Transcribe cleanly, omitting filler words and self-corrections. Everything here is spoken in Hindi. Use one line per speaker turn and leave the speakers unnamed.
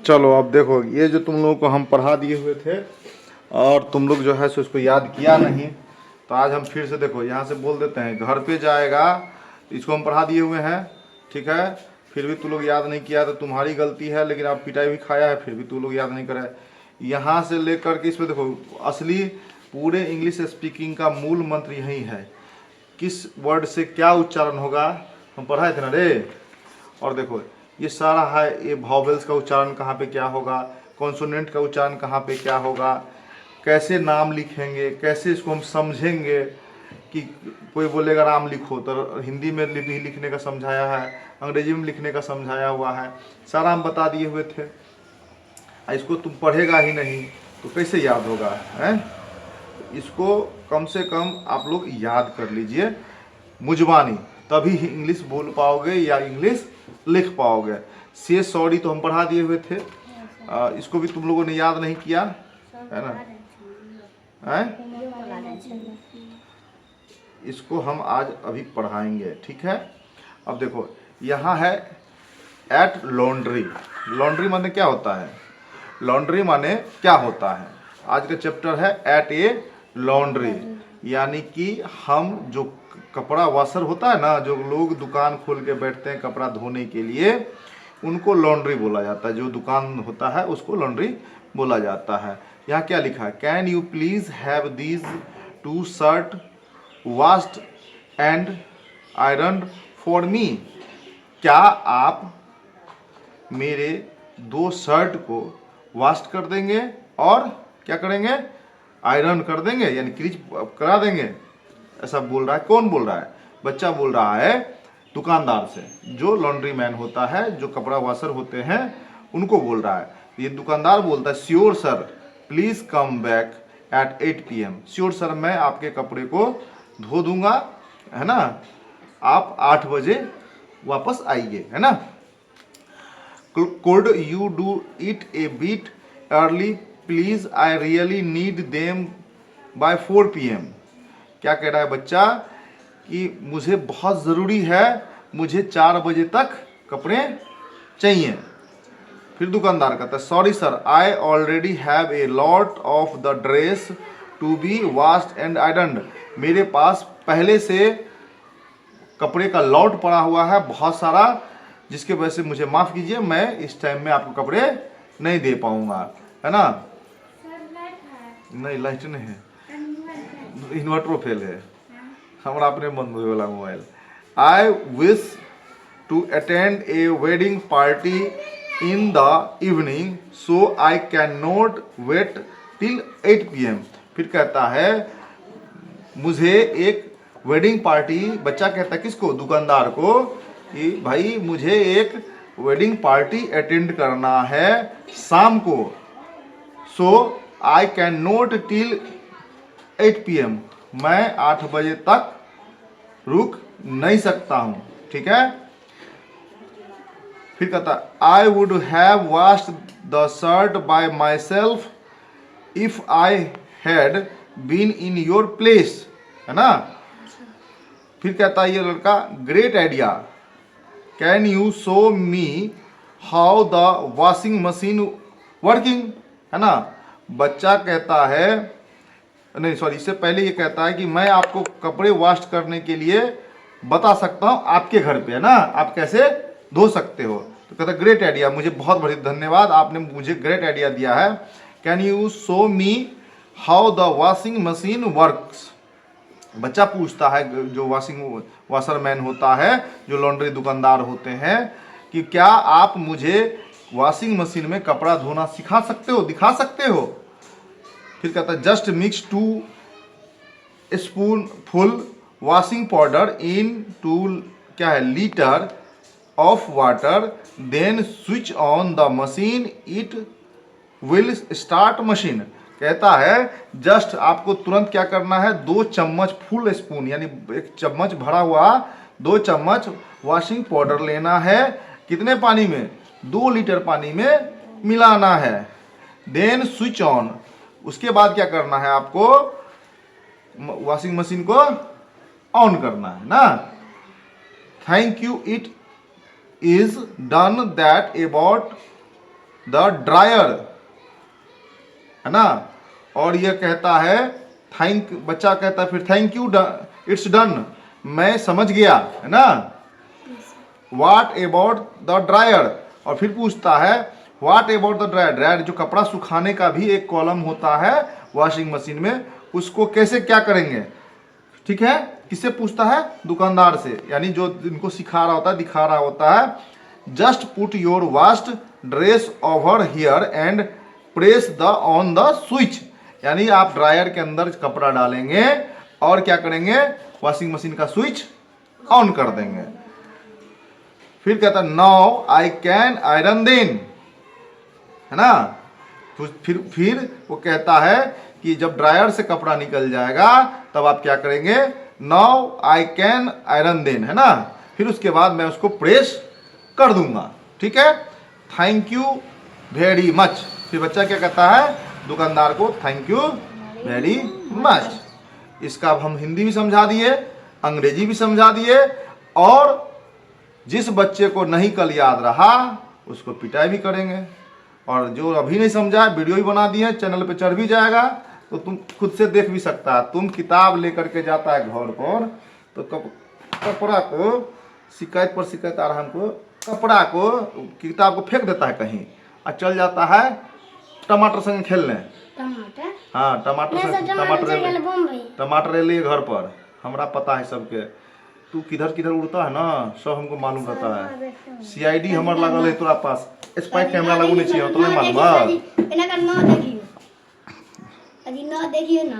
चलो अब देखो, ये जो तुम लोगों को हम पढ़ा दिए हुए थे और तुम लोग जो है सो इसको याद किया नहीं, तो आज हम फिर से देखो यहाँ से बोल देते हैं। घर पे जाएगा, इसको हम पढ़ा दिए हुए हैं, ठीक है। फिर भी तू लोग याद नहीं किया तो तुम्हारी गलती है, लेकिन आप पिटाई भी खाया है फिर भी तू लोग याद नहीं करे। यहाँ से लेकर के इसमें देखो, असली पूरे इंग्लिश स्पीकिंग का मूल मंत्र यही है, किस वर्ड से क्या उच्चारण होगा, हम पढ़ाए थे ना रे। और देखो ये सारा है, ये वॉवेल्स का उच्चारण कहाँ पे क्या होगा, कॉन्सोनेंट का उच्चारण कहाँ पे क्या होगा, कैसे नाम लिखेंगे, कैसे इसको हम समझेंगे। कि कोई बोलेगा नाम लिखो तो हिंदी में लिपि लिखने का समझाया है, अंग्रेजी में लिखने का समझाया हुआ है, सारा हम बता दिए हुए थे। इसको तुम पढ़ेगा ही नहीं तो कैसे याद होगा हैं? इसको कम से कम आप लोग याद कर लीजिए मुजबानी, तभी ही इंग्लिश बोल पाओगे या इंग्लिश लिख पाओगे। से सॉरी तो हम पढ़ा दिए हुए थे, इसको भी तुम लोगों ने याद नहीं किया है ना, हैं? इसको हम आज अभी पढ़ाएंगे, ठीक है। अब देखो यहाँ है एट लॉन्ड्री। लॉन्ड्री माने क्या होता है, लॉन्ड्री माने क्या होता है, आज का चैप्टर है एट ए लॉन्ड्री। यानी कि हम जो कपड़ा वॉशर होता है ना, जो लोग दुकान खोल के बैठते हैं कपड़ा धोने के लिए, उनको लॉन्ड्री बोला जाता है। जो दुकान होता है उसको लॉन्ड्री बोला जाता है। यहाँ क्या लिखा है, can you please have these 2 shirt washed and iron for me. क्या आप मेरे 2 शर्ट को वॉश कर देंगे और क्या करेंगे, आयरन कर देंगे, यानी क्रीज करा देंगे। ऐसा बोल रहा है, कौन बोल रहा है, बच्चा बोल रहा है दुकानदार से, जो लॉन्ड्री मैन होता है, जो कपड़ा वॉशर होते हैं उनको बोल रहा है। ये दुकानदार बोलता है, sure sir please come back at 8 PM। Sure sir मैं आपके कपड़े को धो दूंगा, है ना, आप 8 बजे वापस आइए, है ना। could you do it a bit early please, I really need them by 4 PM। क्या कह रहा है बच्चा कि मुझे बहुत ज़रूरी है, मुझे 4 बजे तक कपड़े चाहिए। फिर दुकानदार कहता है, sorry sir I already have a lot of the dress to be washed and ironed. मेरे पास पहले से कपड़े का लॉट पड़ा हुआ है बहुत सारा, जिसके वजह से मुझे माफ़ कीजिए, मैं इस टाइम में आपको कपड़े नहीं दे पाऊंगा, है ना। नहीं लाइट नहीं है, इन्वर्टर फेल है हमारा अपने बंद हुए वाला mobile. I wish to attend a wedding party in the evening so I can not wait till 8 PM। फिर कहता है मुझे एक वेडिंग पार्टी, बच्चा कहता है किसको, दुकानदार को, कि भाई मुझे एक वेडिंग पार्टी अटेंड करना है शाम को, so I can not till 8 PM। मैं 8 बजे तक रुक नहीं सकता हूं, ठीक है। फिर कहता I would have washed the shirt by my self if I had been in your place, है ना। फिर कहता है ये लड़का, great idea, can you show me how the washing machine working, है ना। बच्चा कहता है, नहीं सॉरी, इससे पहले ये कहता है कि मैं आपको कपड़े वॉश करने के लिए बता सकता हूँ आपके घर पे, है ना, आप कैसे धो सकते हो। तो कहता है ग्रेट आइडिया, मुझे बहुत बहुत धन्यवाद, आपने मुझे ग्रेट आइडिया दिया है। Can you show me how the washing machine works. बच्चा पूछता है जो वॉशर मैन होता है, जो लॉन्ड्री दुकानदार होते हैं, कि क्या आप मुझे वॉशिंग मशीन में कपड़ा धोना सिखा सकते हो, दिखा सकते हो। फिर कहता है just mix 2 spoonful washing powder in 2 क्या है litre of water, then switch on the machine, it will start machine. कहता है जस्ट आपको तुरंत क्या करना है, 2 चम्मच फुल स्पून, यानी 1 चम्मच भरा हुआ 2 चम्मच वॉशिंग पाउडर लेना है, कितने पानी में, 2 लीटर पानी में मिलाना है, देन स्विच ऑन। उसके बाद क्या करना है, आपको वॉशिंग मशीन को ऑन करना है ना। Thank you, it is done that about the dryer, है ना। और ये कहता है बच्चा कहता है फिर थैंक यू, इट्स डन, मैं समझ गया, है ना। व्हाट अबाउट द ड्रायर, और फिर पूछता है what about the dryer, dryer जो कपड़ा सुखाने का भी एक कॉलम होता है वॉशिंग मशीन में, उसको कैसे क्या करेंगे, ठीक है। किससे पूछता है? दुकानदार से, यानी जो इनको सिखा रहा होता है, दिखा रहा होता है। Just put your washed dress over here and press the on the switch, यानी आप ड्रायर के अंदर कपड़ा डालेंगे और क्या करेंगे, वॉशिंग मशीन का स्विच ऑन कर देंगे। फिर कहता है now I can iron then, है ना। तो फिर वो कहता है कि जब ड्रायर से कपड़ा निकल जाएगा तब आप क्या करेंगे, now I can iron then, है ना। फिर उसके बाद मैं उसको प्रेस कर दूंगा, ठीक है। थैंक यू वेरी मच, फिर बच्चा क्या कहता है दुकानदार को, थैंक यू वेरी मच। इसका अब हम हिंदी भी समझा दिए, अंग्रेजी भी समझा दिए, और जिस बच्चे को नहीं कल याद रहा उसको पिटाई भी करेंगे, और जो अभी नहीं समझा वीडियो भी बना दिए, चैनल पे चढ़ भी जाएगा, तो तुम खुद से देख भी सकता है। तुम किताब लेकर के जाता है घर पर, तो कपड़ा को शिकायत पर शिकायत आ रहा है हमको, कपड़ा को किताब को फेंक देता है कहीं और चल जाता है टमाटर संग खेलने।
टमाटर,
हाँ टमाटर ले घर पर, हमरा पता है सबके। तू किधर किधर उड़ता है ना, सब हमको मालूम रहता है। सीआईडी हमर लागल है तोरा पास, स्पाई कैमरा लगू नहीं चाहिए, तो नहीं मालूम है।
ना देखियो ना